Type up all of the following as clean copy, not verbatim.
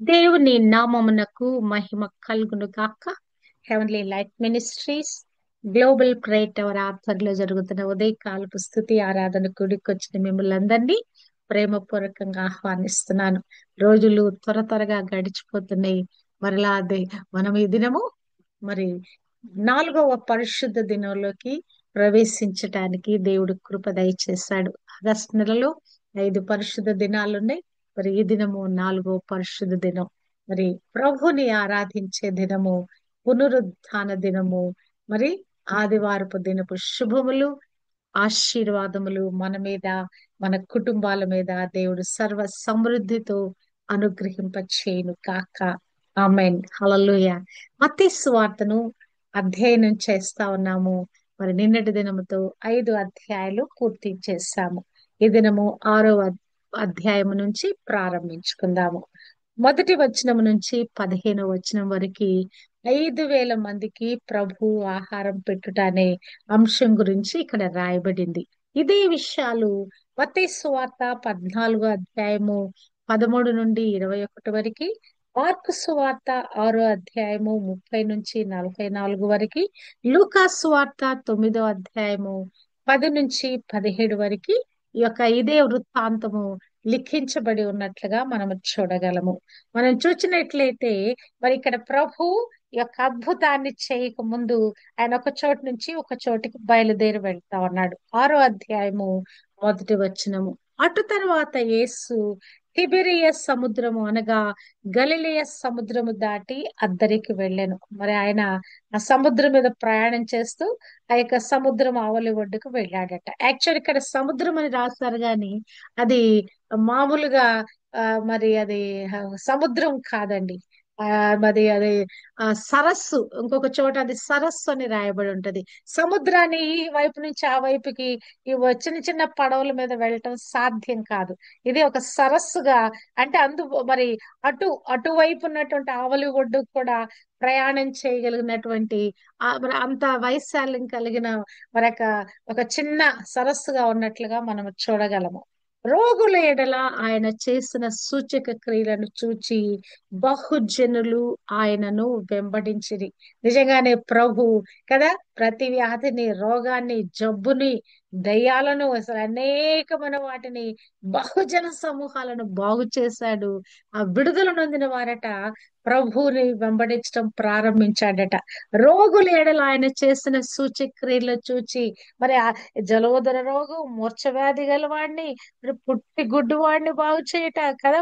దేవుని నామమునకు మహిమ కలుగును గాక. Heavenly light ministries global prayer tower ఆధ్వర్యంలో జరుగుతున్న ఉదయకాలపు స్తుతి ఆరాధన కూడికొచ్చిన మిమ్మల్ని అందరినీ ప్రేమపూర్వకంగా ఆహ్వానిస్తున్నాను. రోజులు త్వర త్వరగా గడిచిపోతున్నాయి. మరలా అదే మనం ఈ దినము మరి 4వ పరిశుద్ధ దినంలోకి ప్రవేశించటానికి దేవుడు కృప దయచేశాడు. ఆగస్టు నెలలో 5 పరిశుద్ధ దినాలున్నాయి. మరి ఈ దినము 4వ పరిశుద్ధ దినం. మరి ప్రభుని ఆరాధించే దినము, పునరుత్థాన దినము, మరి ఆదివారపు దినపు శుభములు, ఆశీర్వాదములు మన మీద, మన కుటుంబాల మీద దేవుడు సర్వ సమృద్ధితో అనుగ్రహింప చేయను కాక. ఆమెన్. హల్లెలూయా. మత్తయి సువార్తను అధ్యయనం చేస్తా ఉన్నాము. మరి నిన్నటి దినముతో 5 అధ్యాయాలు పూర్తి చేశాము. ఈ దినము 6వ అధ్యాయము నుంచి ప్రారంభించుకుందాము. మొదటి వచనం నుంచి 15వ వచనం వరకు 5,000 మందికి ప్రభు ఆహారం పెట్టుట అనే అంశం గురించి ఇక్కడ రాయబడింది. ఇదే విషయాలు మత్తయి సువార్త 14వ అధ్యాయము 13 నుండి 21 వరకు, మార్కు సువార్త 6వ అధ్యాయము 30 నుంచి 44 వరకు, లూకా సువార్త 9వ అధ్యాయము 10 నుంచి 17 వరకు ఈ యొక్క ఇదే వృత్తాంతము లిఖించబడి ఉన్నట్లుగా మనము చూడగలము. మనం చూసినట్లయితే మరి ఇక్కడ ప్రభు ఈ యొక్క అద్భుతాన్ని చేయక ముందు ఆయన ఒక చోటు నుంచి ఒక చోటికి బయలుదేరి వెళ్తా ఉన్నాడు. 6వ అధ్యాయము మొదటి వచనము. అటు తర్వాత యేసు తిబెరియస్ సముద్రము అనగా గలిలయ సముద్రము దాటి అద్దరికి వెళ్ళాను. మరి ఆయన ఆ సముద్రం మీద ప్రయాణం చేస్తూ ఆ యొక్క సముద్రం ఆవలి ఒడ్డుకు వెళ్ళాడట. యాక్చువల్ ఇక్కడ సముద్రం అని రాస్తారు గాని అది మామూలుగా మరి అది సముద్రం కాదండి. మరి అది సరస్సు, ఇంకొక చోట అది సరస్సు అని రాయబడి ఉంటది. సముద్రాన్ని ఈ వైపు నుంచి ఆ వైపుకి ఈ చిన్న చిన్న పడవల మీద వెళ్ళటం సాధ్యం కాదు. ఇది ఒక సరస్సుగా, అంటే మరి అటువైపు ఉన్నటువంటి ఆవలి ఒడ్డు కూడా ప్రయాణం చేయగలిగినటువంటి మరి అంత వైశాల్యం కలిగిన మరి ఒక చిన్న సరస్సుగా ఉన్నట్లుగా మనం చూడగలము. రోగుల ఎడల ఆయన చేసిన సూచక క్రియలను చూచి బహుజనులు ఆయనను వెంబడించిరి. నిజంగానే ప్రభు కదా, ప్రతి వ్యాధిని, రోగాన్ని, జబ్బుని, దయ్యాలను, అసలు అనేకమైన వాటిని, బహుజన సమూహాలను బాగు చేశాడు. ఆ విడుదల నొందిన వారట ప్రభువుని వెంబడించడం ప్రారంభించాడట. రోగుల ఎడల ఆయన చేసిన సూచక్రియలు చూచి మరి ఆ జలోదర రోగం, మూర్ఛ వ్యాధి గల వాడిని, మరి పుట్టి గుడ్డు వాడిని బాగు చేయట కదా,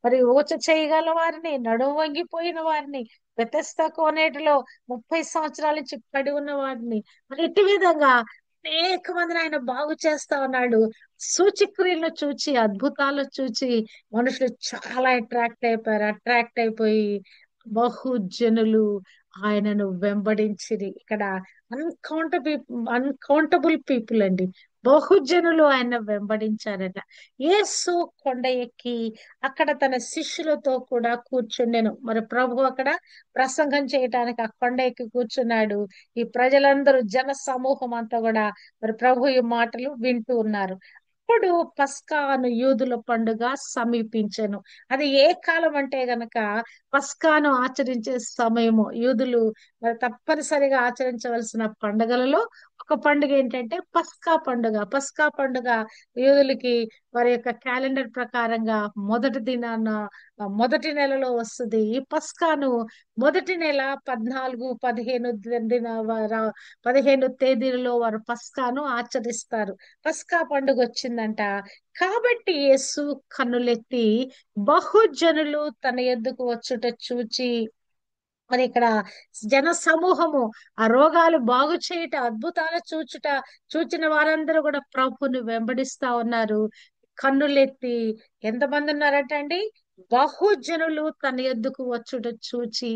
మరి ఊచ చేయగల వారిని, నడుము వంగిపోయిన వారిని, బెతెస్దా కోనేటిలో 30 సంవత్సరాల నుంచి పడి ఉన్న వాడిని, మరి ఇటు విధంగా అనేక మందిని ఆయన బాగు చేస్తా ఉన్నాడు. సూచక్రియలను చూచి, అద్భుతాలు చూచి మనుషులు చాలా అట్రాక్ట్ అయిపోయి బహుజనులు ఆయనను వెంబడించిరి. ఇక్కడ అన్కౌంటబుల్ పీపుల్ అండి. బహుజనులు ఆయన వెంబడించారట. యేసు కొండ ఎక్కి అక్కడ తన శిష్యులతో కూడా కూర్చుండెను. మరి ప్రభు అక్కడ ప్రసంగం చేయటానికి ఆ కొండ ఎక్కి కూర్చున్నాడు. ఈ ప్రజలందరూ, జన సమూహం అంతా కూడా మరి ప్రభు ఈ మాటలు వింటూ ఉన్నారు. అప్పుడు పస్కాను యూదుల పండుగ సమీపించెను. అది ఏ కాలం అంటే గనక పస్కాను ఆచరించే సమయము. యూదులు మరి తప్పనిసరిగా ఆచరించవలసిన పండుగలలో ఒక పండుగ ఏంటంటే పస్కా పండుగ. పస్కా పండుగ యూదులకి వారి యొక్క క్యాలెండర్ ప్రకారంగా మొదటి నెలలో వస్తుంది. ఈ పస్కాను మొదటి నెల 14, 15 తేదీలలో వారు పస్కాను ఆచరిస్తారు. పస్కా పండుగ వచ్చిందంట. కాబట్టి యేసు కన్నులెత్తి బహుజనులు తన యొద్దకు వచ్చుట చూచి, మరి ఇక్కడ జన సమూహము ఆ రోగాలు బాగు చేయుట, అద్భుతాలు చూచిన వారందరూ కూడా ప్రభువుని వెంబడిస్తా ఉన్నారు. కన్నులెత్తి ఎంతమంది ఉన్నారట అండి? బహుజనులు తన యొద్దకు వచ్చుట చూచి,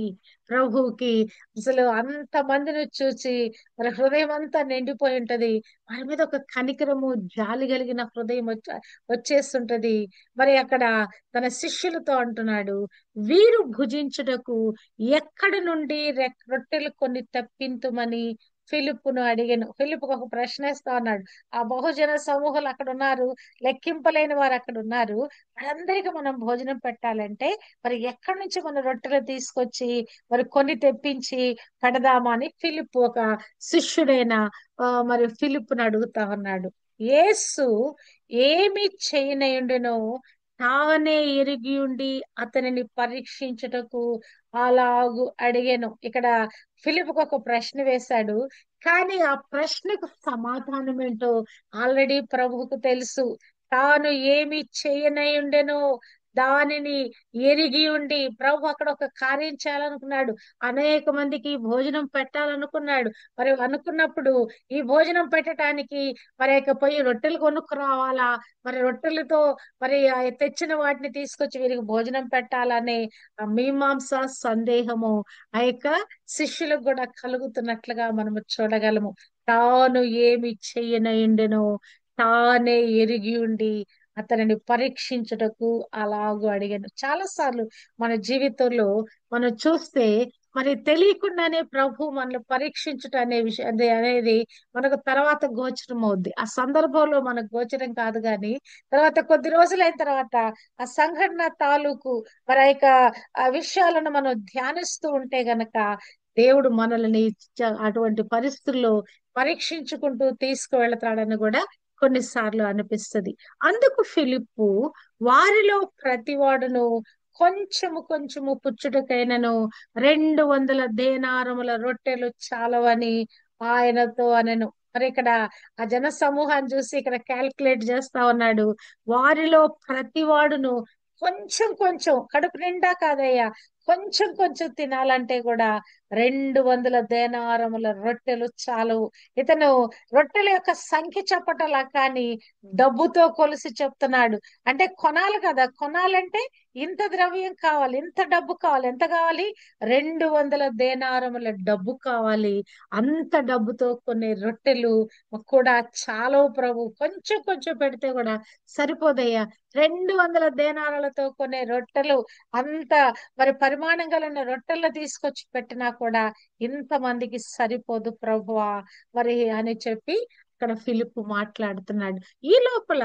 ప్రభువుకి అసలు అంత మందిని చూచి మరి హృదయం అంతా నిండిపోయి ఉంటది. వారి మీద ఒక కనికరము, జాలి కలిగిన హృదయం వచ్చేస్తుంటది. మరి అక్కడ తన శిష్యులతో అంటున్నాడు, వీరు భుజించుటకు ఎక్కడి నుండి రొట్టెలు కొన్ని తెప్పింతుమని ఫిలిప్పును అడిగాను. ఫిలిప్పుకి ఒక ప్రశ్న వేస్తా ఉన్నాడు. ఆ బహుజన సమూహాలు అక్కడ ఉన్నారు, లెక్కింపలేని వారు అక్కడ ఉన్నారు. వాళ్ళందరికీ మనం భోజనం పెట్టాలంటే మరి ఎక్కడి నుంచి మన రొట్టెలు తీసుకొచ్చి మరి కొన్ని తెప్పించి పెడదామా అని ఫిలిప్ ఒక శిష్యుడైన మరి ఫిలిప్పుని అడుగుతా ఉన్నాడు. యేసు ఏమి చేయనయుండెనో తానే ఎరిగి ఉండి అతనిని పరీక్షించుటకు అలాగు అడిగాను. ఇక్కడ ఫిలిప్కి ఒక ప్రశ్న వేశాడు. కానీ ఆ ప్రశ్నకు సమాధానం ఏంటో ఆల్రెడీ ప్రభువుకు తెలుసు. తాను ఏమి చేయనయుండెనో దానిని ఎరిగి ఉండి ప్రభు అక్కడ ఒక కార్యం చేయాలనుకున్నాడు. అనేక మందికి భోజనం పెట్టాలనుకున్నాడు. మరి అనుకున్నప్పుడు ఈ భోజనం పెట్టడానికి మరి పోయి రొట్టెలు కొనుక్కురావాలా, మరి రొట్టెలతో మరి తెచ్చిన వాటిని తీసుకొచ్చి వీరికి భోజనం పెట్టాలనే ఆ మీమాంస సందేహము ఆ యొక్క శిష్యులకు కూడా కలుగుతున్నట్లుగా మనము చూడగలము. తాను ఏమి చెయ్యనయుండెనో తానే ఎరిగి ఉండి అతనిని పరీక్షించుటకు అలాగూ అడిగాను. చాలా సార్లు మన జీవితంలో మనం చూస్తే మరి తెలియకుండానే ప్రభు మనల్ని పరీక్షించుట అనే విషయం అనేది మనకు తర్వాత గోచరం అవుద్ది. ఆ సందర్భంలో మనకు గోచరం కాదు, కానీ తర్వాత కొద్ది రోజులైన తర్వాత ఆ సంఘటన తాలూకు మరి ఆ యొక్క ఆ విషయాలను మనం ధ్యానిస్తూ ఉంటే గనక దేవుడు మనల్ని అటువంటి పరిస్థితుల్లో పరీక్షించుకుంటూ తీసుకువెళతాడని కూడా కొన్నిసార్లు అనిపిస్తది. అందుకు ఫిలిప్పు వారిలో ప్రతివాడును కొంచెము కొంచెము పుచ్చుటకైనను 200 దేనారముల రొట్టెలు చాలవని ఆయనతో అనెను. మరి ఇక్కడ ఆ జన సమూహాన్ని చూసి ఇక్కడ క్యాల్కులేట్ చేస్తా ఉన్నాడు. వారిలో ప్రతివాడును కొంచెం కొంచెం, కడుపు నిండా కాదయ్యా, కొంచెం కొంచెం తినాలంటే కూడా 200 దేనారముల రొట్టెలు చాలవు. ఇతను రొట్టెల యొక్క సంఖ్య చెప్పటలా, కానీ డబ్బుతో కొలిసి చెప్తున్నాడు. అంటే కొనాలి కదా, కొనాలంటే ఇంత ద్రవ్యం కావాలి, ఇంత డబ్బు కావాలి. ఎంత కావాలి? 200 దేనారముల డబ్బు కావాలి. అంత డబ్బుతో కొన్ని రొట్టెలు కూడా చాలవు ప్రభు, కొంచెం కొంచెం పెడితే కూడా సరిపోదయ్యా. 200 దేనారాలతో కొనే రొట్టెలు, అంత మరి పరిమాణం కలిగిన రొట్టెలు తీసుకొచ్చి పెట్టినా కూడా ఇంతమందికి సరిపోదు ప్రభువా మరి అని చెప్పి ఇక్కడ ఫిలిప్ మాట్లాడుతున్నాడు. ఈ లోపల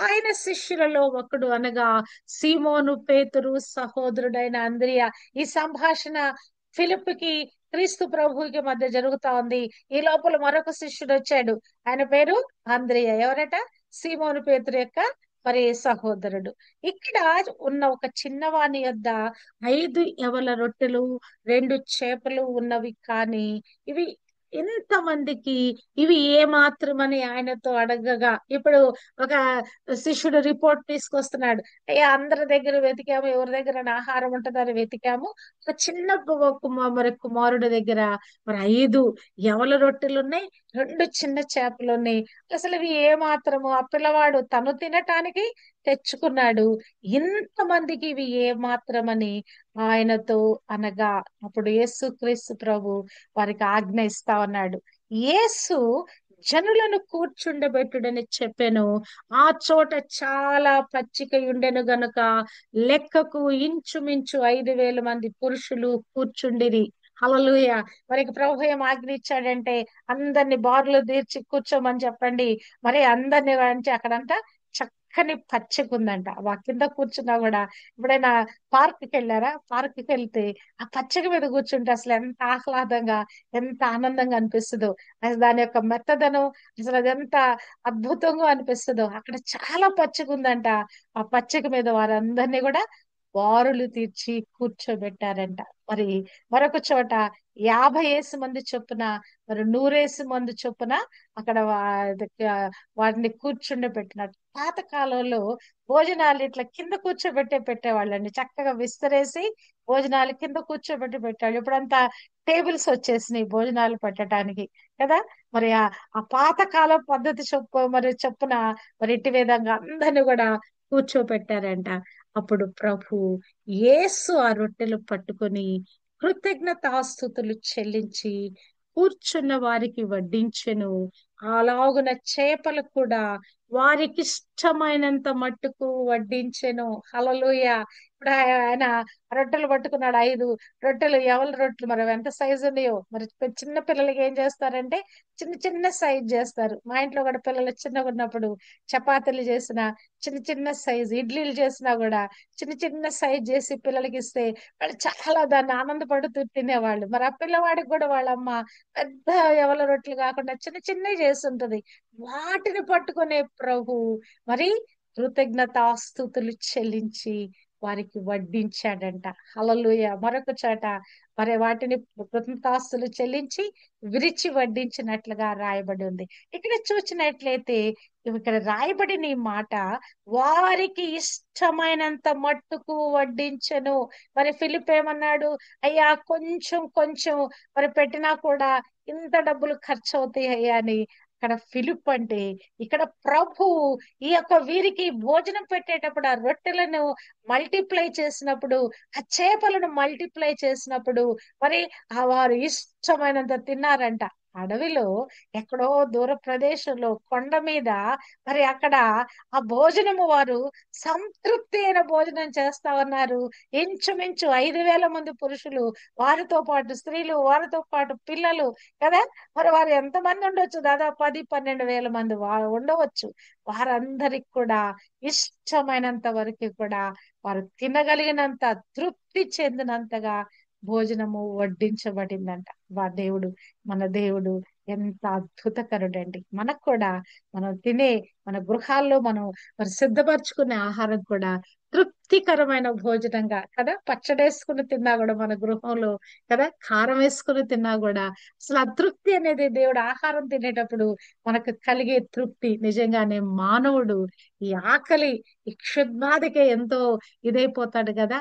ఆయన శిష్యులలో ఒకడు అనగా సీమోను పేతురు సహోదరుడైన అంద్రియ, ఈ సంభాషణ ఫిలిప్కి క్రీస్తు ప్రభువుకి మధ్య జరుగుతా ఉంది. ఈ లోపల మరొక శిష్యుడు వచ్చాడు. ఆయన పేరు అంద్రియ. ఎవరట? సీమోను పేతురు యొక్క మరి సహోదరుడు. ఇక్కడ ఉన్న ఒక చిన్నవాని యొద్ద 5 యవల రొట్టెలు 2 చేపలు ఉన్నవి, కానీ ఇవి ఇంతమందికి ఇవి ఏ మాత్రమని ఆయనతో అడగగా, ఇప్పుడు ఒక శిష్యుడు రిపోర్ట్ తీసుకొస్తున్నాడు. అయ్యా, అందరి దగ్గర వెతికాము, ఎవరి దగ్గర ఆహారం ఉంటుందని వెతికాము, ఒక చిన్న మరి కుమారుడి దగ్గర మరి 5 యవల రొట్టెలు ఉన్నాయి, 2 చిన్న చేపలు ఉన్నాయి. అసలు ఇవి ఏ మాత్రము, ఆ పిల్లవాడు తను తినటానికి తెచ్చుకున్నాడు, ఇంతమందికి ఇవి ఏ మాత్రమని ఆయనతో అనగా, అప్పుడు యేసుక్రీస్తు ప్రభు వారికి ఆజ్ఞ ఇస్తా ఉన్నాడు. యేసు జనులను కూర్చుండబెట్టుడని చెప్పాను. ఆ చోట చాలా పచ్చిక ఉండెను గనుక లెక్కకు ఇంచుమించు 5,000 మంది పురుషులు కూర్చుండిరి. హల్లెలూయా. మరి ప్రభు ఏం ఆజ్ఞ ఇచ్చాడంటే అందరిని బారులు తీర్చి కూర్చోమని చెప్పండి. మరి అందరిని అంటే అక్కడంతా చక్కని పచ్చకుందంట. ఆ కింద కూర్చున్నా కూడా, ఎప్పుడైనా పార్క్ కి వెళ్ళారా? పార్క్ కి వెళ్తే ఆ పచ్చక మీద కూర్చుంటే అసలు ఎంత ఆహ్లాదంగా, ఎంత ఆనందంగా అనిపిస్తుందో, అసలు దాని యొక్క మెత్తదనం అసలు అది ఎంత అద్భుతంగా అనిపిస్తుందో. అక్కడ చాలా పచ్చకుందంట. ఆ పచ్చక మీద వారందరినీ కూడా బారులు తీర్చి కూర్చోబెట్టారంట. మరి మరొక చోట 50 మంది చొప్పున, మరి 100 మంది చొప్పున అక్కడ వాటిని కూర్చుండబెట్టినట్టు. పాత కాలంలో భోజనాలు ఇట్లా కింద పెట్టేవాళ్ళండి. చక్కగా విస్తరేసి భోజనాలు కింద పెట్టేవాళ్ళు. ఇప్పుడంతా టేబుల్స్ వచ్చేసినాయి భోజనాలు పెట్టడానికి కదా. మరి ఆ పాత కాలం పద్ధతి చొప్పున మరి ఇటు విధంగా అందరిని కూడా కూర్చోపెట్టారంట. అప్పుడు ప్రభు యేసు ఆ రొట్టెలు పట్టుకొని కృతజ్ఞతాస్తుతులు చెల్లించి కూర్చున్న వారికి వడ్డించెను. అలాగున చేపలు కూడా వారికి ఇష్టమైనంత మట్టుకు వడ్డించెను. హల్లెలూయా. ఇప్పుడు ఆయన రొట్టెలు పట్టుకున్నాడు 5 రొట్టెలు. ఎవరి రొట్టెలు మరి అవి ఎంత సైజు ఉన్నాయో మరి చిన్న పిల్లలకి ఏం చేస్తారంటే చిన్న చిన్న సైజ్ చేస్తారు. మా ఇంట్లో కూడా పిల్లలు చిన్నగా ఉన్నప్పుడు చపాతీలు చేసిన చిన్న చిన్న సైజు, ఇడ్లీలు చేసినా కూడా చిన్న చిన్న సైజ్ చేసి పిల్లలకి ఇస్తే వాళ్ళు చాలా దాన్ని ఆనందపడుతూ తినేవాళ్ళు. మరి ఆ పిల్లవాడికి కూడా వాళ్ళమ్మ పెద్ద ఎవల రొట్టెలు కాకుండా చిన్న చిన్నవి చేస్తుంటది. వాటిని పట్టుకునే ప్రభు మరి కృతజ్ఞతాస్తుతులు చెల్లించి వారికి వడ్డించాడంట. హల్లెలూయా. మరొక చోట మరి వాటిని కృతజ్ఞతాస్తులు చెల్లించి విరిచి వడ్డించినట్లుగా రాయబడి ఉంది. ఇక్కడ చూసినట్లయితే ఇక్కడ రాయబడిన ఈ మాట వారికి ఇష్టమైనంత మట్టుకు వడ్డించెను. మరి ఫిలిప్ ఏమన్నాడు? అయ్యా కొంచెం కొంచెం మరి పెట్టినా కూడా ఇంత డబ్బులు ఖర్చు అవుతాయి అయ్యా అని. ఇక్కడ ఫిలిప్ అంటే ఇక్కడ ప్రభు ఈ యొక్క వీరికి భోజనం పెట్టేటప్పుడు ఆ రొట్టెలను మల్టిప్లై చేసినప్పుడు, ఆ చేపలను మల్టిప్లై చేసినప్పుడు మరి ఆ వారు ఇష్టమైనంత తిన్నారంట. అడవిలో ఎక్కడో దూర ప్రదేశంలో కొండ మీద మరి అక్కడ ఆ భోజనము వారు సంతృప్తి అయిన భోజనం చేస్తా ఉన్నారు. ఇంచుమించు 5,000 మంది పురుషులు, వారితో పాటు స్త్రీలు, వారితో పాటు పిల్లలు కదా. మరి వారు ఎంతమంది ఉండొచ్చు? దాదాపు 10-12 వేల మంది ఉండవచ్చు. వారందరికి కూడా ఇష్టమైనంత వరకు కూడా వారు తినగలిగినంత, తృప్తి చెందినంతగా భోజనము వడ్డించబడిందంట. దేవుడు, మన దేవుడు ఎంత అద్భుతకరుడండి. మనకు కూడా మనం తినే మన గృహాల్లో మనం మరి సిద్ధపరచుకునే ఆహారం కూడా తృప్తికరమైన భోజనంగా కదా. పచ్చడేసుకుని తిన్నా కూడా మన గృహంలో కదా, కారం వేసుకుని తిన్నా కూడా అసలు ఆ తృప్తి అనేది దేవుడు ఆహారం తినేటప్పుడు మనకు కలిగే తృప్తి నిజంగానే మానవుడు ఈ ఆకలి ఈ క్షుద్బాధకే ఎంతో ఇదైపోతాడు కదా.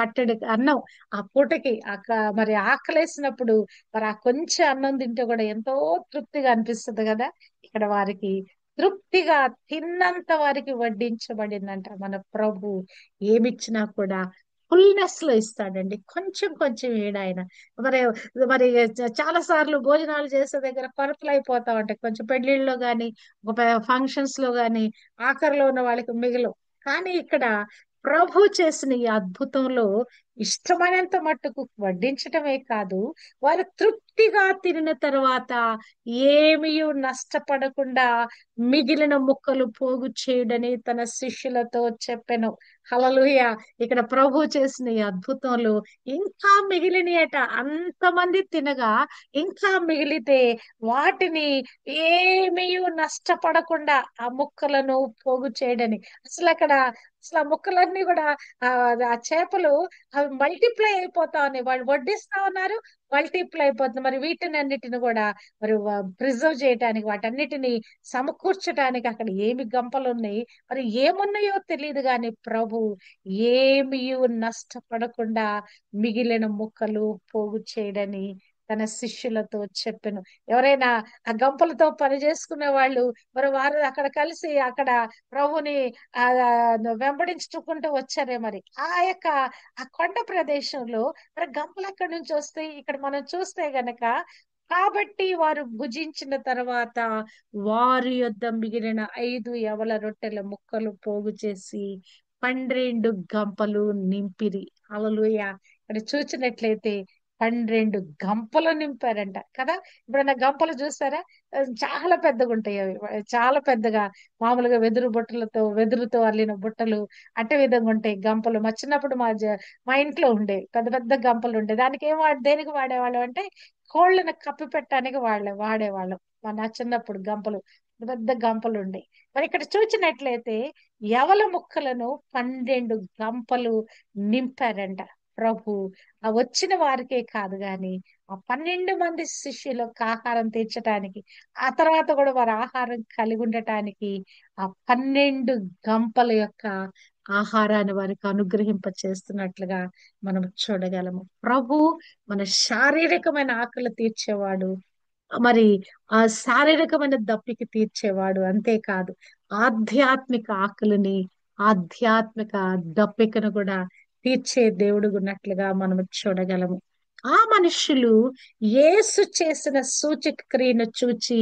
పట్టడి అన్నం ఆ పూటకి మరి ఆకలేసినప్పుడు మరి ఆ కొంచెం అన్నం తింటే కూడా ఎంతో తృప్తిగా అనిపిస్తుంది కదా. ఇక్కడ వారికి తృప్తిగా తిన్నంత వారికి వడ్డించబడిందంట. మన ప్రభు ఏమిచ్చినా కూడా ఫుల్నెస్ లో ఇస్తాడండి. కొంచెం కొంచెం ఏడాయన మరి మరి చాలా సార్లు భోజనాలు చేసే దగ్గర కొరతలు అయిపోతా ఉంటాయి. కొంచెం పెళ్లిళ్ళలో గాని ఫంక్షన్స్ లో గాని ఆఖరిలో ఉన్న వాళ్ళకి మిగలవు. కానీ ఇక్కడ ప్రభు చేసిన ఈ అద్భుతంలో ఇష్టమైనంత మట్టుకు వడ్డించటమే కాదు, వారు తృప్తిగా తినిన తర్వాత ఏమీ నష్టపడకుండా మిగిలిన ముక్కలు పోగు చేయడని తన శిష్యులతో చెప్పెను. హల్లెలూయా. ఇక్కడ ప్రభు చేసిన ఈ అద్భుతంలో ఇంకా మిగిలినయట. అంతమంది తినగా ఇంకా మిగిలితే వాటిని ఏమీ నష్టపడకుండా ఆ ముక్కలను పోగు చేయడని. అసలు ఆ ముక్కలన్నీ కూడా ఆ ఆ చేపలు అవి మల్టిప్లై అయిపోతా ఉన్నాయి. వాళ్ళు వడ్డిస్తా ఉన్నారు, మల్టిప్లై అయిపోతుంది. మరి వీటిని అన్నిటిని కూడా మరి ప్రిజర్వ్ చేయటానికి, వాటన్నిటిని సమకూర్చడానికి అక్కడ ఏమి గంపలు ఉన్నాయి, మరి ఏమున్నాయో తెలియదు గాని ప్రభు ఏమీ నష్టపడకుండా మిగిలిన ముక్కలు పోగు చేయడని తన శిష్యులతో చెప్పెను. ఎవరైనా ఆ గంపలతో పని చేసుకునే వాళ్ళు మరి వారు అక్కడ కలిసి అక్కడ ప్రభుని ఆ వెంబడించుకుంటూ వచ్చారే మరి ఆ యొక్క ఆ కొండ ప్రదేశంలో మరి గంపలు ఎక్కడి నుంచి వస్తాయి? ఇక్కడ మనం చూస్తే గనక కాబట్టి వారు భుజించిన తర్వాత వారి యొద్ద మిగిలిన 5 యవల రొట్టెల ముక్కలు పోగు చేసి 12 గంపలు నింపిరి. హల్లెలూయా. ఇక్కడ చూసినట్లయితే 12 గంపలు నింపారంట కదా. ఇప్పుడన్నా గంపలు చూస్తారా? చాలా పెద్దగా ఉంటాయి అవి. చాలా పెద్దగా మామూలుగా వెదురుతో అల్లిన బుట్టలు అట్టే విధంగా ఉంటాయి గంపలు. మా చిన్నప్పుడు మా ఇంట్లో ఉండే పెద్ద పెద్ద గంపలు ఉండే. దానికి దేనికి వాడేవాళ్ళం అంటే కోళ్ళను కప్పి పెట్టడానికి వాడేవాళ్ళం. నా చిన్నప్పుడు గంపలు పెద్ద పెద్ద గంపలు ఉండే. మరి ఇక్కడ చూసినట్లయితే యవల ముక్కలను 12 గంపలు నింపారంట ప్రభు. ఆ వచ్చిన వారికే కాదు గాని ఆ 12 మంది శిష్యులకు ఆహారం తీర్చడానికి, ఆ తర్వాత కూడా వారి ఆహారం కలిగి ఉండటానికి ఆ 12 గంపల యొక్క ఆహారాన్ని వారికి అనుగ్రహింప చేస్తున్నట్లుగా మనం చూడగలము. ప్రభు మన శారీరకమైన ఆకలి తీర్చేవాడు, మరి ఆ శారీరకమైన దప్పికి తీర్చేవాడు. అంతేకాదు ఆధ్యాత్మిక ఆకలిని, ఆధ్యాత్మిక దప్పికను కూడా తీర్చే దేవుడు ఉన్నట్లుగా మనం చూడగలము. ఆ మనుషులు యేసు చేసిన సూచక క్రియను చూచి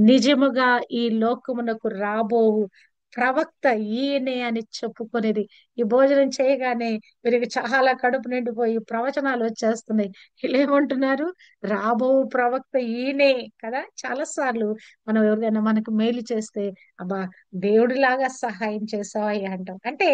నిజముగా ఈ లోకమునకు రాబోవు ప్రవక్త ఈయనే అని చెప్పుకునేది. ఈ భోజనం చేయగానే వీరికి చాలా కడుపు నిండిపోయి ప్రవచనాలు వచ్చేస్తున్నాయి. వీళ్ళు ఏమంటున్నారు? రాబో ప్రవక్త ఈయనే కదా. చాలా సార్లు మనం ఎవరికైనా మనకు మేలు చేస్తే, అబ్బా దేవుడిలాగా సహాయం చేసావయ్యా అంటాం. అంటే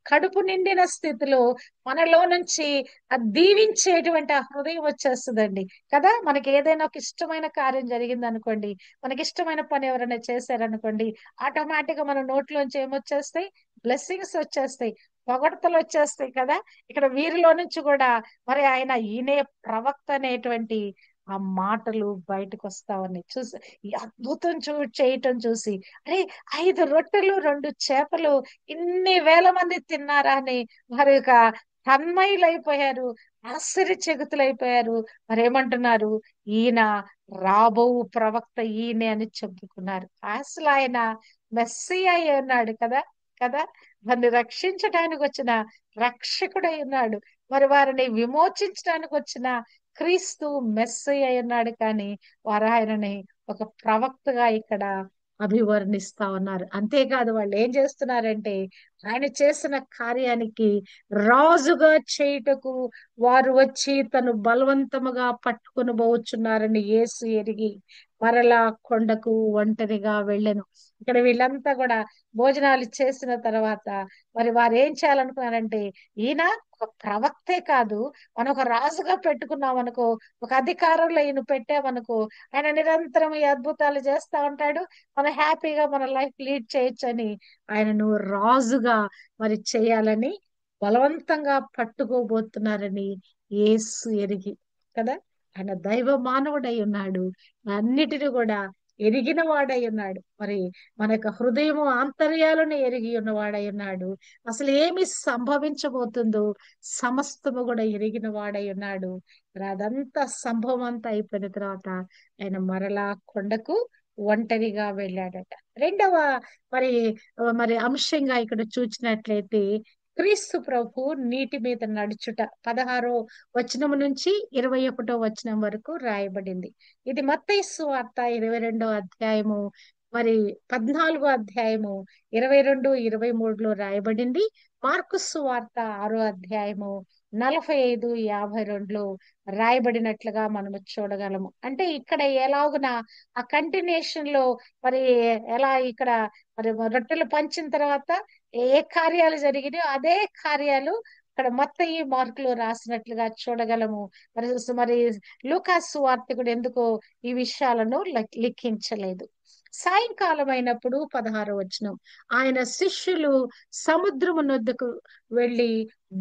కడుపు నిండిన స్థితిలో మనలో నుంచి ఆ దీవించేటువంటి ఆ హృదయం వచ్చేస్తుందండి కదా. మనకి ఏదైనా ఒక ఇష్టమైన కార్యం జరిగింది అనుకోండి, మనకి ఇష్టమైన పని ఎవరైనా చేశారనుకోండి, ఆటోమేటిక్ గా మన నోట్లోంచి ఏమొచ్చేస్తాయి? బ్లెస్సింగ్స్ వచ్చేస్తాయి, పొగడ్తలు వచ్చేస్తాయి కదా. ఇక్కడ వీరిలో నుంచి కూడా మరి ఆయన ఈయనే ప్రవక్త అనేటువంటి ఆ మాటలు బయటకు వస్తా ఉన్నాయి. చూసి ఈ అద్భుతం చేయటం చూసి, అరే 5 రొట్టెలు 2 చేపలు ఇన్ని వేల మంది తిన్నారా అని మరి ఒక తన్మయులైపోయారు, ఆశ్చర్యచకితులైపోయారు. మరేమంటున్నారు? ఈయన రాబో ప్రవక్త ఈయనే అని చెప్పుకున్నారు. అసలు ఆయన మెస్సీయ అయి ఉన్నాడు కదా. కదా, వారిని రక్షించడానికి వచ్చిన రక్షకుడై ఉన్నాడు. మరి వారిని విమోచించడానికి వచ్చిన క్రీస్తు మెస్సీయ అయి ఉన్నాడు. కానీ వారు ఆయనని ఒక ప్రవక్తగా ఇక్కడ అభివర్ణిస్తా ఉన్నారు. అంతేకాదు, వాళ్ళు ఏం చేస్తున్నారంటే ఆయన చేసిన కార్యానికి రాజుగా చేయుటకు వారు వచ్చి తను బలవంతముగా పట్టుకుని పోవచ్చున్నారని యేసు ఎరిగి మరలా కొండకు ఒంటరిగా వెళ్ళెను. ఇక్కడ వీళ్ళంతా కూడా భోజనాలు చేసిన తర్వాత మరి వారు ఏం చేయాలనుకున్నారంటే, ఈయన ఒక ప్రవక్తే కాదు, మనం ఒక రాజుగా పెట్టుకున్నాం అనుకో, ఒక అధికారంలో ఈయన పెట్టామనుకో, ఆయన నిరంతరం ఈ అద్భుతాలు చేస్తా ఉంటాడు, మనం హ్యాపీగా మన లైఫ్ లీడ్ చేయొచ్చు అని ఆయనను రాజుగా మరి చేయాలని బలవంతంగా పట్టుకోబోతున్నారని యేసు ఎరిగి కదా. ఆయన దైవ మానవుడై ఉన్నాడు, అన్నిటిని కూడా ఎరిగిన వాడై ఉన్నాడు. మరి మన యొక్క హృదయము ఆంతర్యాలను ఎరిగి ఉన్నవాడై ఉన్నాడు. అసలు ఏమి సంభవించబోతుందో సమస్తము కూడా ఎరిగిన వాడై ఉన్నాడు. మరి అదంతా సంభవం అంతా అయిపోయిన తర్వాత ఆయన మరలా కొండకు ఒంటరిగా వెళ్ళాడట. రెండవ మరి మరి అంశంగా ఇక్కడ చూసినట్లయితే, క్రీస్తు ప్రభు నీటి మీద నడుచుట 16వ వచనం నుంచి 21వ వచనం వరకు రాయబడింది. ఇది మత్తయి సువార్త 22వ అధ్యాయము మరి 14వ అధ్యాయము 22 23లో రాయబడింది. మార్కు సువార్త 6వ అధ్యాయము 45 52లో రాయబడినట్లుగా మనము చూడగలము. అంటే ఇక్కడ ఎలాగున ఆ కంటిన్యూషన్ లో మరి ఎలా ఇక్కడ మరి రొట్టెలు పంచిన తర్వాత ఏ కార్యాలు జరిగినాయో అదే కార్యాలు ఇక్కడ మత్తయి మార్కులో రాసినట్లుగా చూడగలము. మరి మరి లూకాసు వార్తకుడు ఎందుకో ఈ విషయాలను లిఖించలేదు. సాయంకాలం అయినప్పుడు 16వ వచనం, ఆయన శిష్యులు సముద్రము నొద్దకు వెళ్లి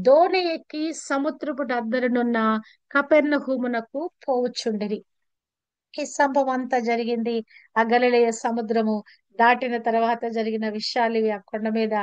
దోణి ఎక్కి సముద్రపు అద్దరునున్న కపెర్నహూమునకు పోవచ్చుండిరి. ఈ సంభవం అంతా జరిగింది ఆ గలిలయ సముద్రము దాటిన తర్వాత జరిగిన విషయాలు ఇవి. ఆ కొండ మీద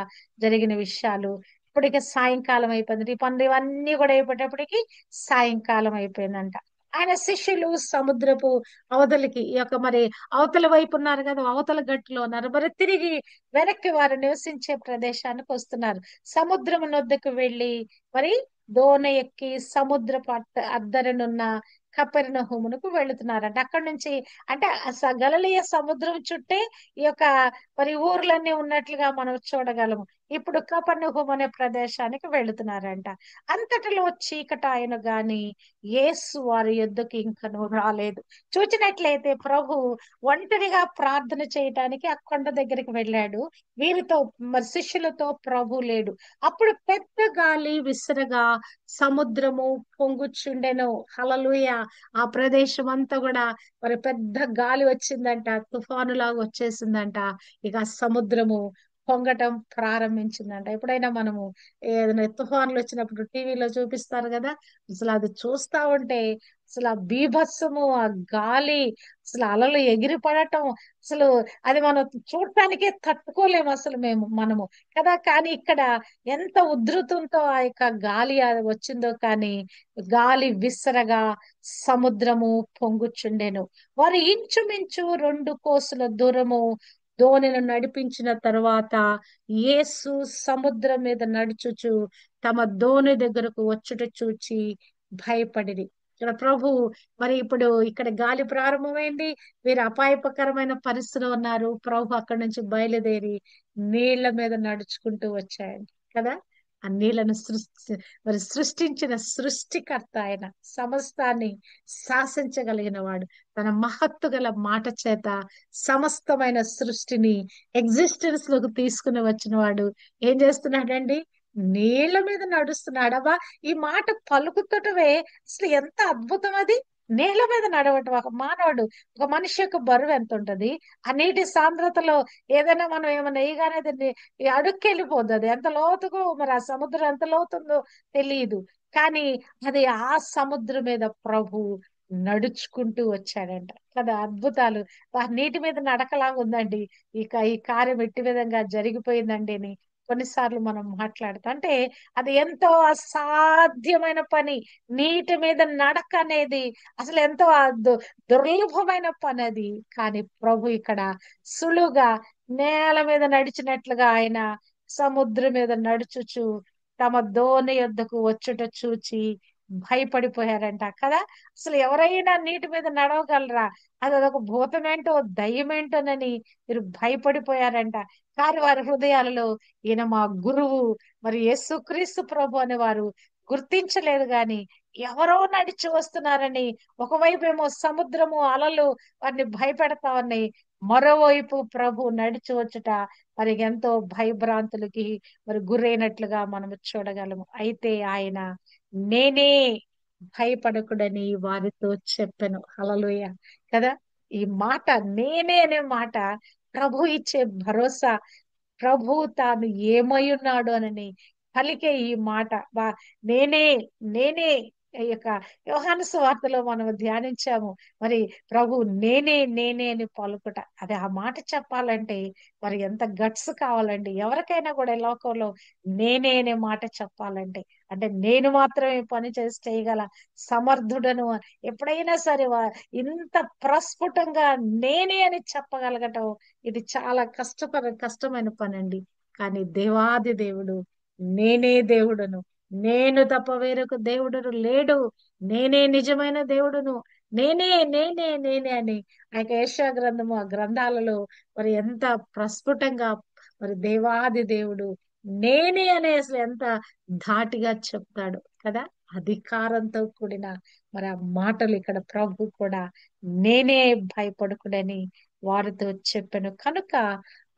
జరిగిన విషయాలు. ఇప్పటికే సాయంకాలం అయిపోయింది. ఈ పనులు ఇవన్నీ కూడా అయిపోయేటప్పటికి సాయంకాలం అయిపోయిందంట. ఆయన శిష్యులు సముద్రపు అవతలికి, ఈ యొక్క మరి అవతల వైపు ఉన్నారు కదా, అవతల గట్టులో ఉన్నారు. మరి తిరిగి వెనక్కి వారు నివసించే ప్రదేశానికి వస్తున్నారు. సముద్రము నొద్దకు వెళ్ళి మరి దోణ ఎక్కి సముద్రపు అద్దరనున్న కపెర్నహూమునకు వెళుతున్నారంట. అక్కడ నుంచి అంటే గలిలయ సముద్రం చుట్టే ఈ యొక్క మరి ఊర్లన్నీ ఉన్నట్లుగా మనం చూడగలము. ఇప్పుడు కపెర్నహూము అనే ప్రదేశానికి వెళుతున్నారంట. అంతటిలో చీకటాయన గాని యేసు వారి యొద్దకు ఇంకను రాలేదు. చూచినట్లయితే ప్రభు ఒంటరిగా ప్రార్థన చేయటానికి ఆ కొండ దగ్గరికి వెళ్ళాడు. వీరితో మరి శిష్యులతో ప్రభు లేడు. అప్పుడు పెద్ద గాలి విసరగా సముద్రము పొంగుచుండెను. హల్లెలూయా. ఆ ప్రదేశం అంతా కూడా మరి పెద్ద గాలి వచ్చిందంట, తుఫాను లాగా వచ్చేసిందంట. ఇక ఆ సముద్రము పొంగటం ప్రారంభించిందంట. ఎప్పుడైనా మనము ఏదైనా తుఫాన్లు వచ్చినప్పుడు టీవీలో చూపిస్తారు కదా, అసలు అది చూస్తా ఉంటే అసలు ఆ బీభత్సము, ఆ గాలి, అసలు అలలు ఎగిరి పడటం, అసలు అది మనం చూడటానికే తట్టుకోలేము అసలు మనము కదా. కానీ ఇక్కడ ఎంత ఉధృతంతో ఆ యొక్క గాలి అది వచ్చిందో, కానీ గాలి విసరగా సముద్రము పొంగుచుండెను. వారు ఇంచుమించు 2 కోసుల దూరము దోణిని నడిపించిన తరువాత యేసు సముద్రం మీద నడుచుచు తమ దోణి దగ్గరకు వచ్చుట చూచి భయపడిరి. ఇక్కడ ప్రభు మరి ఇప్పుడు ఇక్కడ గాలి ప్రారంభమైంది. వీరు అపాయకరమైన పరిస్థితిలో ఉన్నారు. ప్రభు అక్కడి నుంచి బయలుదేరి నీళ్ల మీద నడుచుకుంటూ వచ్చాయండి కదా. ఆ నీళ్లను సృష్టించిన సృష్టికర్త ఆయన, సమస్తాన్ని శాసించగలిగిన వాడు, తన మహత్తు గల మాట చేత సమస్తమైన సృష్టిని ఎగ్జిస్టెన్స్ లోకి తీసుకుని వచ్చిన వాడు ఏం చేస్తున్నాడండి? నీళ్ల మీద నడుస్తున్నాడవా. ఈ మాట పలుకుతటవే అసలు ఎంత అద్భుతం అది. నీళ్ల మీద నడవటం. ఒక మానవుడు, ఒక మనిషి యొక్క బరువు ఎంత ఉంటది? ఆ నీటి సాంద్రతలో ఏదైనా మనం ఏమైనా వేయగానే దాన్ని ఈ అడుక్కెళ్ళిపోద్ది. అది ఎంత లోతుగా, మరి ఆ సముద్రం ఎంత లోతుందో తెలియదు. కానీ అది ఆ సముద్రం మీద ప్రభు నడుచుకుంటూ వచ్చాడంట కదా. అద్భుతాలు. నీటి మీద నడకలాగా ఉందండి. ఈ కార్యం ఎట్టి విధంగా జరిగిపోయిందండి అని కొన్నిసార్లు మనం మాట్లాడుతాం. అంటే అది ఎంతో అసాధ్యమైన పని. నీటి మీద నడక అనేది అసలు ఎంతో దుర్లభమైన పని అది. కానీ ప్రభు ఇక్కడ సులువుగా నేల మీద నడిచినట్లుగా ఆయన సముద్రం మీద నడుచుచు తమ దోణి యొద్దకు వచ్చుట చూచి భయపడిపోయారంట కదా. అసలు ఎవరైనా నీటి మీద నడవగలరా? అది అదొక భూతమేంటో దయ్యమేంటోనని మీరు భయపడిపోయారంట. కానీ వారి హృదయాలలో ఈయన మా గురువు, మరి యేసుక్రీస్తు ప్రభు అనే వారు గుర్తించలేదు. గాని ఎవరో నడిచి వస్తున్నారని, ఒకవైపు ఏమో సముద్రము అలలు వారిని భయపెడతా ఉన్నాయి, మరోవైపు ప్రభు నడిచి వచ్చుట మరి ఎంతో భయభ్రాంతులకి మరి గురైనట్లుగా మనం చూడగలము. అయితే ఆయన నేనే, భయపడకుడని వారితో చెప్పెను. హల్లెలూయా కదా. ఈ మాట నేనే అనే మాట ప్రభు ఇచ్చే భరోసా. ప్రభు తాను ఏమై ఉన్నాడు అనని పలికే ఈ మాట నేనే, నేనే. ఈ యొక్క యోహాను సువార్తలో మనం ధ్యానించాము. మరి ప్రభు నేనే, నేనే అని పలుకుట. అది ఆ మాట చెప్పాలంటే మరి ఎంత గట్స్ కావాలండి ఎవరికైనా కూడా ఈ లోకంలో. నేనే అనే మాట చెప్పాలంటే, అంటే నేను మాత్రమే పని చేసి చేయగల సమర్థుడను. ఎప్పుడైనా సరే ఇంత ప్రస్ఫుటంగా నేనే అని చెప్పగలగటం ఇది చాలా కష్టమైన పని అండి. కానీ దేవాది దేవుడు నేనే దేవుడును, నేను తప్ప వేరొక దేవుడును లేడు, నేనే నిజమైన దేవుడును, నేనే, నేనే, నేనే అని ఆ యొక్క యెషయా గ్రంథము, ఆ గ్రంథాలలో మరి ఎంత ప్రస్ఫుటంగా మరి దేవాది దేవుడు నేనే అనే అసలు ఎంత ధాటిగా చెప్తాడు కదా. అధికారంతో కూడిన మరి ఆ మాటలు ఇక్కడ ప్రభు కూడా నేనే, భయపడకుడని వారితో చెప్పాను కనుక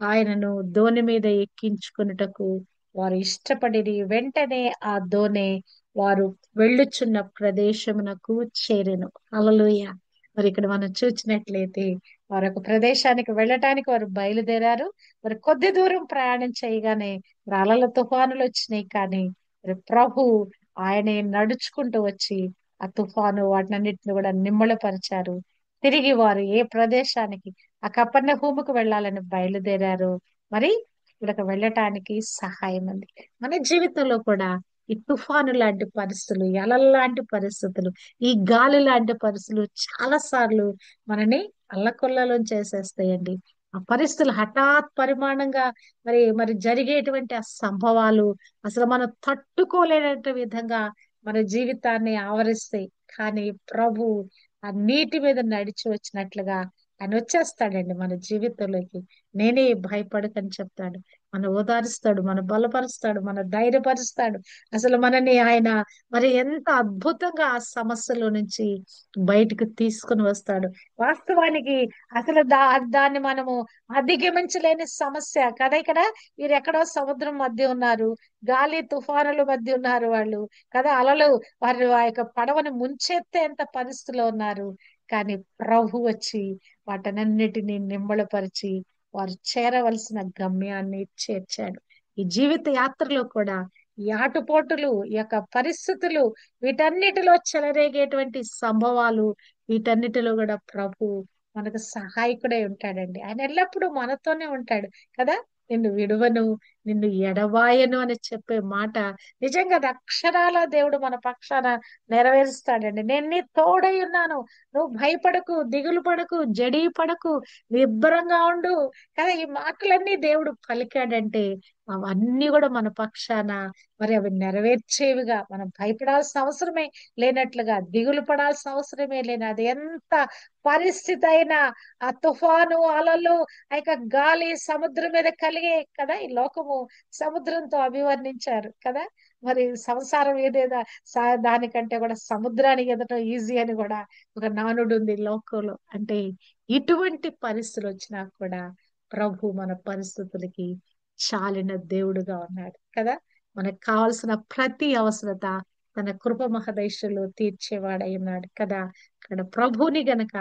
ఆయనను దోణి మీద ఎక్కించుకున్నటకు వారు ఇష్టపడి వెంటనే ఆ దోణి వారు వెళ్ళుచున్న ప్రదేశమునకు చేరెను. హల్లెలూయా. మరి ఇక్కడ మనం చూసినట్లయితే వారు ఒక ప్రదేశానికి వెళ్ళటానికి వారు బయలుదేరారు. మరి కొద్ది దూరం ప్రయాణం చేయగానే మరి అలల తుఫానులు వచ్చినాయి. కానీ మరి ప్రభు ఆయనే నడుచుకుంటూ వచ్చి ఆ తుఫాను వాటినన్నిటిని కూడా నిమ్మళపరిచారు. తిరిగి వారు ఏ ప్రదేశానికి, ఆ కపెర్నహూముకు వెళ్ళాలని బయలుదేరారు, మరి ఇక్కడికి వెళ్ళటానికి సహాయం ఉంది. మన జీవితంలో కూడా ఈ తుఫాను లాంటి పరిస్థితులు, ఈ అలల లాంటి పరిస్థితులు, ఈ గాలి లాంటి పరిస్థితులు చాలా సార్లు మనని అల్లకొల్లలో చేసేస్తాయండి. ఆ పరిస్థితులు హఠాత్ పరిమాణంగా మరి మరి జరిగేటువంటి ఆ సంభవాలు అసలు మనం తట్టుకోలేనటువంటి విధంగా మన జీవితాన్ని ఆవరిస్తాయి. కానీ ప్రభు ఆ నీటి మీద నడిచి వచ్చినట్లుగా ఆయన వచ్చేస్తాడండి మన జీవితంలోకి. నేనే, భయపడకని చెప్తాడు. మన ఓదారుస్తాడు, మన బలపరుస్తాడు, మన ధైర్యపరుస్తాడు. అసలు మనని ఆయన మరి ఎంత అద్భుతంగా ఆ సమస్యలో నుంచి బయటకు తీసుకుని వస్తాడు. వాస్తవానికి అసలు దాన్ని మనము అధిగమించలేని సమస్య కదా. ఇక్కడ వీరు ఎక్కడో సముద్రం మధ్య ఉన్నారు, గాలి తుఫానుల మధ్య ఉన్నారు వాళ్ళు కదా. అలలు వారు ఆ యొక్క పడవని ముంచెత్తేంత పరిస్థితిలో ఉన్నారు. కానీ ప్రభు వచ్చి వాటనన్నిటినీ నిమ్మళపరిచి వారు చేరవలసిన గమ్యాన్ని చేర్చాడు. ఈ జీవిత యాత్రలో కూడా ఈ ఆటుపోటులు, ఈ యొక్క పరిస్థితులు, వీటన్నిటిలో చెలరేగేటువంటి సంభవాలు, వీటన్నిటిలో కూడా ప్రభు మనకు సహాయకుడై ఉంటాడండి. ఆయన ఎల్లప్పుడూ మనతోనే ఉంటాడు కదా. నిన్ను విడువను, నిన్ను ఎడబాయను అని చెప్పే మాట నిజంగా అది అక్షరాల దేవుడు మన పక్షాన నెరవేరుస్తాడండి. నేను నీ తోడై ఉన్నాను, నువ్వు భయపడకు, దిగులు పడకు, జడి పడకు, నిబ్బరంగా ఉండు కదా. ఈ మాటలన్నీ దేవుడు పలికాడంటే అవన్నీ కూడా మన పక్షాన మరి అవి నెరవేర్చేవిగా, మనం భయపడాల్సిన అవసరమే లేనట్లుగా, దిగులు పడాల్సిన అవసరమే లేని, అది ఎంత పరిస్థితి అయినా, ఆ తుఫాను అలలు, ఆ యొక్క గాలి సముద్రం మీద కలిగే కదా. ఈ లోకము సముద్రంతో అభివర్ణించారు కదా. మరి సంసారం ఏదేదా దానికంటే కూడా సముద్రానికి ఎదటం ఈజీ అని కూడా ఒక నానుడు ఉంది లోకంలో. అంటే ఇటువంటి పరిస్థితులు వచ్చినా కూడా ప్రభు మన పరిస్థితులకి చాలిన దేవుడుగా ఉన్నాడు కదా. మనకు కావాల్సిన ప్రతి అవసరత తన కృప మహదైశ్వర్యంలో తీర్చేవాడై ఉన్నాడు కదా. ఇక్కడ ప్రభుని గనక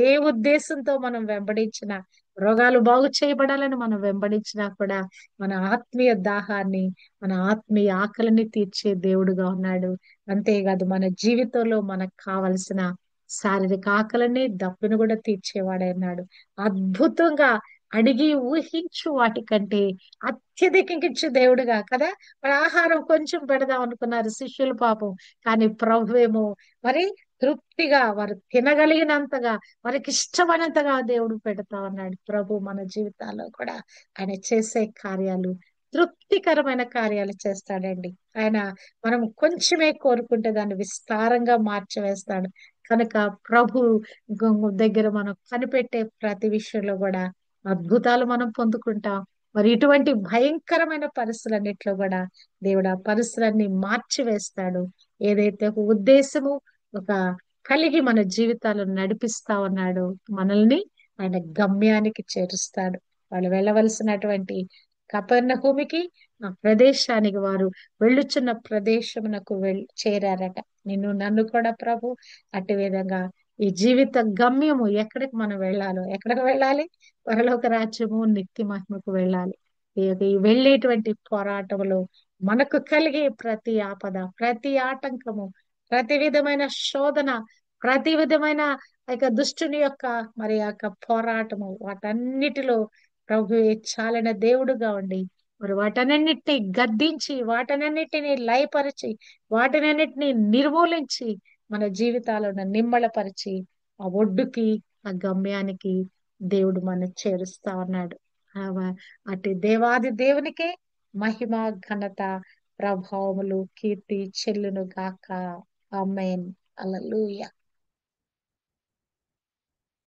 ఏ ఉద్దేశంతో మనం వెంబడించినా, రోగాలు బాగు చేయబడాలని మనం వెంబడించినా కూడా మన ఆత్మీయ దాహాన్ని, మన ఆత్మీయ ఆకలిని తీర్చే దేవుడుగా ఉన్నాడు. అంతేకాదు మన జీవితంలో మనకు కావలసిన శారీరక ఆకలిని, దప్పును కూడా తీర్చేవాడై ఉన్నాడు. అద్భుతంగా అడిగి ఊహించు వాటికంటే అత్యధికించు దేవుడుగా కదా. మరి ఆహారం కొంచెం పెడదాం అనుకున్నారు శిష్యులు పాపం, కానీ ప్రభువేమో మరి తృప్తిగా వారు తినగలిగినంతగా, వారికి ఇష్టమైనంతగా దేవుడు పెడతా ఉన్నాడు. ప్రభు మన జీవితాల్లో కూడా ఆయన చేసే కార్యాలు తృప్తికరమైన కార్యాలు చేస్తాడండి. ఆయన మనం కొంచెమే కోరుకుంటే దాన్ని విస్తారంగా మార్చివేస్తాడు. కనుక ప్రభు దగ్గర మనం కనిపెట్టే ప్రతి విషయంలో కూడా అద్భుతాలు మనం పొందుకుంటాం. మరి ఇటువంటి భయంకరమైన పరిస్థితులన్నిట్లో కూడా దేవుడు ఆ పరిస్థితులన్నీ మార్చివేస్తాడు. ఏదైతే ఒక ఉద్దేశము ఒక కలిగి మన జీవితాలను నడిపిస్తా ఉన్నాడు, మనల్ని ఆయన గమ్యానికి చేరుస్తాడు. వాళ్ళు వెళ్ళవలసినటువంటి కపెర్నహూముకి, ఆ ప్రదేశానికి, వారు వెళ్ళుచున్న ప్రదేశమునకు చేరారట. నన్ను కూడా ప్రభు అట్టి విధంగా ఈ జీవిత గమ్యము ఎక్కడికి మనం వెళ్ళాలో, ఎక్కడికి వెళ్ళాలి? పరలోక రాజ్యము, నిత్య మహిమకు వెళ్ళాలి. ఈ వెళ్ళేటువంటి పోరాటంలో మనకు కలిగే ప్రతి ఆపద, ప్రతి ఆటంకము, ప్రతి విధమైన శోధన, ప్రతి విధమైన ఆ యొక్క దుష్టుని యొక్క మరి ఆ యొక్క పోరాటము, వాటన్నిటిలో ప్రభు చాలిన దేవుడుగా ఉండి మరి వాటన్నిటిని గద్దించి, వాటన్నిటిని లయపరిచి, వాటన్నిటిని నిర్మూలించి మన జీవితాలను నిమ్మళపరిచి ఆ ఒడ్డుకి, ఆ గమ్యానికి దేవుడు మన చేరుస్తా ఉన్నాడు. అటు దేవాది దేవునికే మహిమ, ఘనత, ప్రభావములు, కీర్తి చెల్లును గాక. ఆమేన్. హల్లెలూయా.